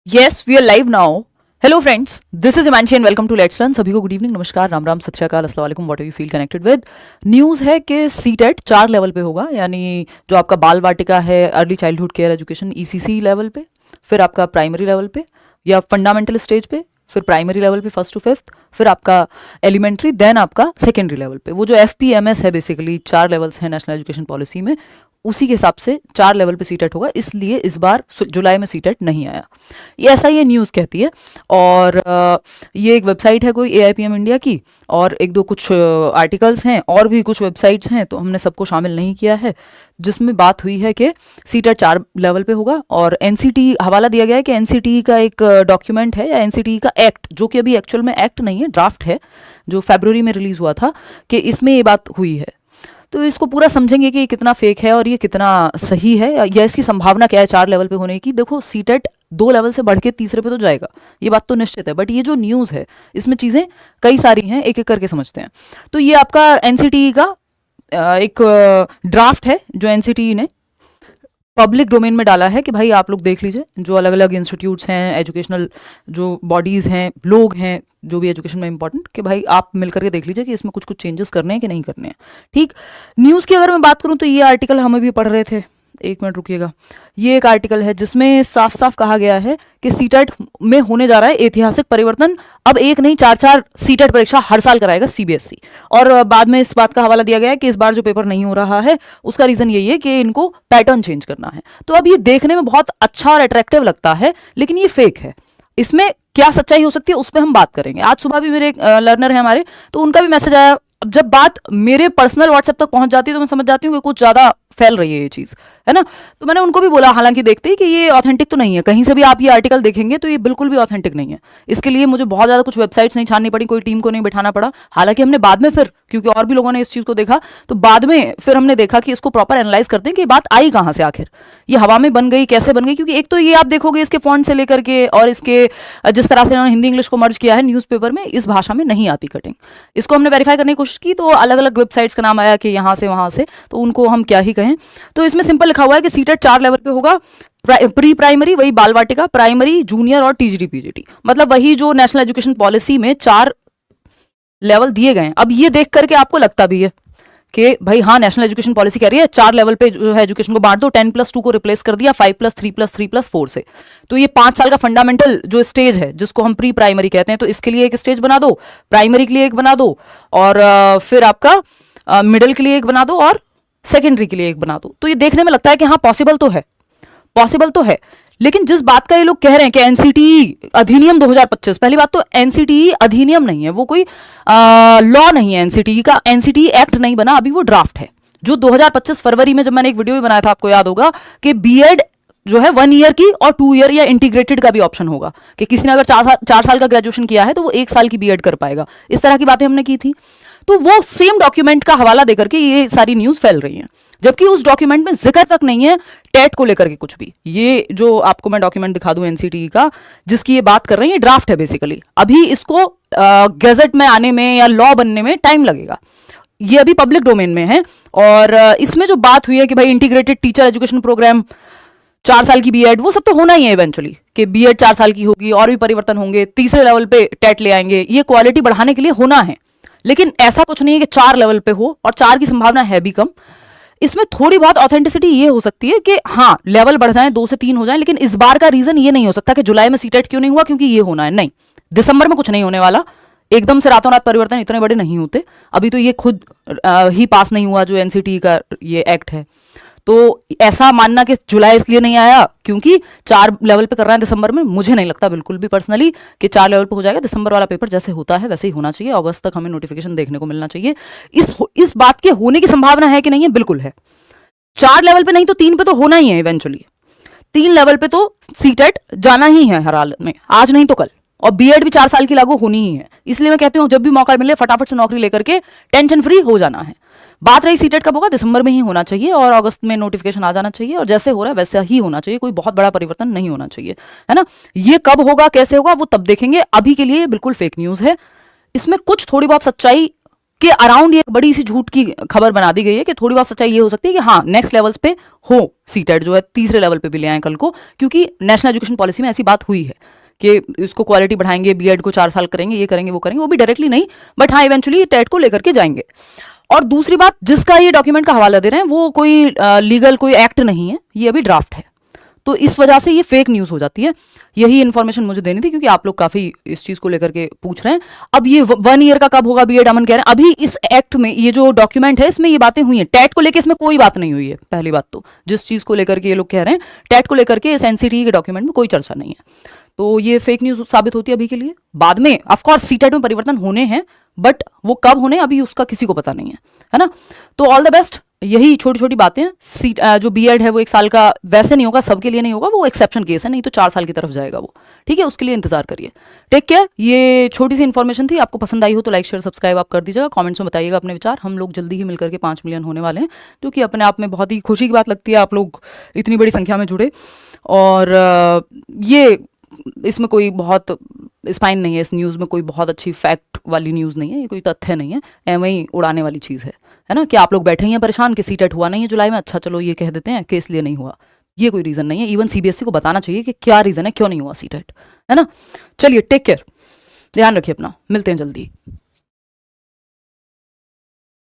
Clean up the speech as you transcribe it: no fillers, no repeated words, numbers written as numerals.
Yes, we are live now. Hello friends, this is Imanshi and welcome to Let's Learn. सभी को good evening, नमस्कार, राम राम, सत श्री अकाल, अस्सलाम वालेकुम, what you feel connected with. News है कि सीटेट 4 लेवल पे होगा, यानी जो आपका बाल वाटिका है, early childhood care education ECC level पे, फिर आपका प्राइमरी लेवल पे या फंडामेंटल स्टेज पे, फिर प्राइमरी लेवल पे 1st to 5th, फिर आपका एलिमेंट्री, देन आपका सेकेंडरी लेवल पे। वो जो FPMS है बेसिकली 4 लेवल्स हैं नेशनल एजुकेशन पॉलिसी में, उसी के हिसाब से 4 लेवल पे सीटेट होगा, इसलिए इस बार जुलाई में सीटेट नहीं आया। ये ऐसा ये न्यूज़ कहती है। और ये एक वेबसाइट है कोई AIPM इंडिया की, और एक दो कुछ आर्टिकल्स हैं और भी कुछ वेबसाइट्स हैं, तो हमने सबको शामिल नहीं किया है, जिसमें बात हुई है कि सीटेट 4 लेवल पे होगा। और NCTE हवाला दिया गया है कि NCTE का एक डॉक्यूमेंट है या NCTE का एक्ट, जो कि अभी एक्चुअल में एक्ट नहीं है, ड्राफ्ट है, जो फरवरी में रिलीज़ हुआ था, कि इसमें ये बात हुई है। तो इसको पूरा समझेंगे कि ये कितना फेक है और ये कितना सही है, या इसकी संभावना क्या है 4 लेवल पे होने की। देखो, सीटेट 2 लेवल से बढ़ के तीसरे पे तो जाएगा, ये बात तो निश्चित है, बट ये जो न्यूज़ है इसमें चीज़ें कई सारी हैं, एक एक करके समझते हैं। तो ये आपका NCTE का एक ड्राफ्ट है जो NCTE ने पब्लिक डोमेन में डाला है कि भाई आप लोग देख लीजिए, जो अलग अलग इंस्टीट्यूट्स हैं, एजुकेशनल जो बॉडीज़ हैं, लोग हैं जो भी एजुकेशन में इंपॉर्टेंट, कि भाई आप मिलकर के देख लीजिए कि इसमें कुछ कुछ चेंजेस करने हैं कि नहीं करने हैं। ठीक, न्यूज़ की अगर मैं बात करूं तो ये आर्टिकल हम अभी पढ़ रहे थे, एक मिनट रुकिएगा। ये एक आर्टिकल है जिसमें साफ साफ कहा गया है कि सीटेट में होने जा रहा है ऐतिहासिक परिवर्तन। अब एक नहीं 4 सीटेट परीक्षा हर साल कराएगा CBSE। और बाद में इस बात का हवाला दिया गया है कि इस बार जो पेपर नहीं हो रहा है उसका रीज़न यही है कि इनको पैटर्न चेंज करना है। तो अब ये देखने में बहुत अच्छा और अट्रैक्टिव लगता है, लेकिन ये फेक है। इसमें क्या सच्चाई हो सकती है उस पर हम बात करेंगे। आज सुबह भी मेरे एक लर्नर है हमारे, तो उनका भी मैसेज आया। अब जब बात मेरे पर्सनल व्हाट्सएप तक पहुंच जाती है तो मैं समझ जाती हूँ कि कुछ ज़्यादा फैल रही है ये चीज़, है ना। तो मैंने उनको भी बोला, हालांकि देखते ही, कि ये ऑथेंटिक तो नहीं है। कहीं से भी आप ये आर्टिकल देखेंगे तो ये बिल्कुल भी ऑथेंटिक नहीं है। इसके लिए मुझे बहुत ज़्यादा कुछ वेबसाइट्स नहीं छाननी पड़ी, कोई टीम को नहीं बैठाना पड़ा। हालांकि हमने बाद में फिर, क्योंकि और भी लोगों ने इस चीज़ को देखा, तो बाद में फिर हमने देखा कि इसको प्रॉपर एनालाइज करते हैं कि ये बात आई कहाँ से, आखिर ये हवा में बन गई, कैसे बन गई। क्योंकि एक तो ये आप देखोगे इसके फॉन्ट से लेकर के, और इसके जिस तरह से इन्होंने हिंदी इंग्लिश को मर्ज किया है न्यूज़पेपर में, इस भाषा में नहीं आती कटिंग। इसको हमने वेरीफाई करने की कोशिश की तो अलग अलग वेबसाइट्स का नाम आया कि यहाँ से वहाँ से, तो उनको हम क्या ही कहें। तो इसमें सिंपल लिखा हुआ है कि सीटेट 4 लेवल पे होगा। प्री प्राइमरी वही बाल वाटिका, प्राइमरी, जूनियर और TGT PGT, मतलब वही जो नेशनल एजुकेशन पॉलिसी में 4 लेवल दिए गए हैं। अब ये देख करके आपको लगता भी है कि भाई हाँ, नेशनल एजुकेशन पॉलिसी कह रही है 4 लेवल पे जो है एजुकेशन को बांट दो, 10+2 को रिप्लेस कर दिया 5+3+3+4 से। तो ये 5 साल का फंडामेंटल जो स्टेज है, जिसको हम प्री प्राइमरी कहते हैं, तो इसके लिए एक स्टेज बना दो, प्राइमरी के लिए एक बना दो, और फिर आपका मिडिल के लिए एक बना दो, और सेकेंडरी के लिए एक बना दो। तो ये देखने में लगता है कि हाँ पॉसिबल तो है, पॉसिबल तो है। लेकिन जिस बात का ये लोग कह रहे हैं कि NCTE अधिनियम 2025, पहली बात तो NCTE अधिनियम नहीं है, वो कोई लॉ नहीं है NCTE का, NCTE एक्ट नहीं बना, अभी वो ड्राफ्ट है। जो 2025 फरवरी में जब मैंने एक वीडियो भी बनाया था, आपको याद होगा, कि BEd जो है 1 ईयर की और 2 ईयर या इंटीग्रेटेड का भी ऑप्शन होगा, कि किसी ने अगर 4 साल का ग्रेजुएशन किया है तो वो 1 साल की BEd कर पाएगा। इस तरह की बातें हमने की थी। तो वो सेम डॉक्यूमेंट का हवाला देकर के ये सारी न्यूज़ फैल रही है, जबकि उस डॉक्यूमेंट में जिक्र तक नहीं है टेट को लेकर के कुछ भी। ये जो आपको मैं डॉक्यूमेंट दिखा दूं NCTE का, जिसकी ये बात कर रहे हैं, ये ड्राफ्ट है बेसिकली। अभी इसको गैजेट में आने में या लॉ बनने में टाइम लगेगा। ये अभी पब्लिक डोमेन में है। और इसमें जो बात हुई है कि भाई इंटीग्रेटेड टीचर एजुकेशन प्रोग्राम, 4 साल की BEd, वो सब तो होना ही है इवेंचुअली, कि BEd 4 साल की होगी, और भी परिवर्तन होंगे, तीसरे लेवल पे टेट ले आएंगे, ये क्वालिटी बढ़ाने के लिए होना है। लेकिन ऐसा कुछ नहीं है कि 4 लेवल पे हो, और 4 की संभावना है भी कम। इसमें थोड़ी बहुत ऑथेंटिसिटी ये हो सकती है कि हाँ लेवल बढ़ जाए, 2 से 3 हो जाए, लेकिन इस बार का रीजन ये नहीं हो सकता कि जुलाई में सीटेट क्यों नहीं हुआ, क्योंकि ये होना है। नहीं, दिसंबर में कुछ नहीं होने वाला, एकदम से रातों रात परिवर्तन इतने बड़े नहीं होते। अभी तो ये खुद ही पास नहीं हुआ जो NCTE का ये एक्ट है। तो ऐसा मानना कि जुलाई इसलिए नहीं आया क्योंकि 4 लेवल पे कर रहे हैं दिसंबर में, मुझे नहीं लगता बिल्कुल भी पर्सनली कि 4 लेवल पे हो जाएगा। दिसंबर वाला पेपर जैसे होता है वैसे ही होना चाहिए, अगस्त तक हमें नोटिफिकेशन देखने को मिलना चाहिए। इस बात के होने की संभावना है कि नहीं है, बिल्कुल है। 4 लेवल पे नहीं तो 3 पे तो होना ही है इवेंचुअली। 3 लेवल पे तो सीटेट जाना ही है हर हाल में, आज नहीं तो कल। और BEd भी 4 साल की लागू होनी ही है। इसलिए मैं कहती हूँ जब भी मौका मिले फटाफट से नौकरी लेकर के टेंशन फ्री हो जाना है। बात रही सीटेट कब होगा, दिसंबर में ही होना चाहिए, और अगस्त में नोटिफिकेशन आ जाना चाहिए, और जैसे हो रहा है वैसे ही होना चाहिए, कोई बहुत बड़ा परिवर्तन नहीं होना चाहिए, है ना। ये कब होगा, कैसे होगा, वो तब देखेंगे। अभी के लिए बिल्कुल फेक न्यूज़ है। इसमें कुछ थोड़ी बहुत सच्चाई के अराउंड ये एक बड़ी सी झूठ की खबर बना दी गई है कि थोड़ी बहुत सच्चाई ये हो सकती है कि हाँ नेक्स्ट लेवल्स पे हो सीटेट जो है तीसरे लेवल पे भी ले आए कल को, क्योंकि नेशनल एजुकेशन पॉलिसी में ऐसी बात हुई है कि इसको क्वालिटी बढ़ाएंगे, बीएड को 4 साल करेंगे, ये करेंगे वो करेंगे, वो भी डायरेक्टली नहीं बट हाँ इवेंचुअली टेट को लेकर के जाएंगे। और दूसरी बात, जिसका ये डॉक्यूमेंट का हवाला दे रहे हैं वो कोई लीगल कोई एक्ट नहीं है, ये अभी ड्राफ्ट है, तो इस वजह से ये फेक न्यूज़ हो जाती है। यही इन्फॉर्मेशन मुझे देनी थी क्योंकि आप लोग काफ़ी इस चीज़ को लेकर के पूछ रहे हैं। अब ये 1 ईयर का कब होगा बीएड, अमन कह रहे हैं अभी इस एक्ट में ये जो डॉक्यूमेंट है इसमें ये बातें हुई हैं, टेट को लेकर इसमें कोई बात नहीं हुई है। पहली बात तो जिस चीज़ को लेकर के ये लोग कह रहे हैं टेट को लेकर के इस एनसीटी के डॉक्यूमेंट में कोई चर्चा नहीं है, तो ये फेक न्यूज़ साबित होती है अभी के लिए। बाद में ऑफकोर्स सीटेट में परिवर्तन होने हैं बट वो कब होने अभी उसका किसी को पता नहीं है ना। तो ऑल द बेस्ट, यही छोटी छोटी बातें हैं। सीट जो बीएड है वो 1 साल का वैसे नहीं होगा, सबके लिए नहीं होगा, वो एक्सेप्शन केस है, नहीं तो 4 साल की तरफ जाएगा वो, ठीक है, उसके लिए इंतजार करिए। Take care. ये छोटी सी इन्फॉर्मेशन थी, आपको पसंद आई हो तो लाइक शेयर सब्सक्राइब आप कर दीजिएगा, कमेंट्स में बताइएगा अपने विचार। हम लोग जल्दी ही मिलकर के 5 मिलियन होने वाले हैं, जो कि अपने आप में बहुत ही खुशी की बात लगती है, आप लोग इतनी बड़ी संख्या में जुड़े। और ये इसमें कोई बहुत स्पाइन नहीं है, इस न्यूज़ में कोई बहुत अच्छी फैक्ट वाली न्यूज़ नहीं है, ये कोई तथ्य नहीं है, एवं ही उड़ाने वाली चीज़ है ना। कि आप लोग बैठे ही हैं परेशान कि सीटेट हुआ नहीं है जुलाई में, अच्छा चलो ये कह देते हैं कि इसलिए नहीं हुआ, ये कोई रीज़न नहीं है। इवन सीबीएसई को बताना चाहिए कि क्या रीज़न है, क्यों नहीं हुआ सीटेट, है ना। चलिए टेक केयर, ध्यान रखिए अपना, मिलते हैं जल्दी।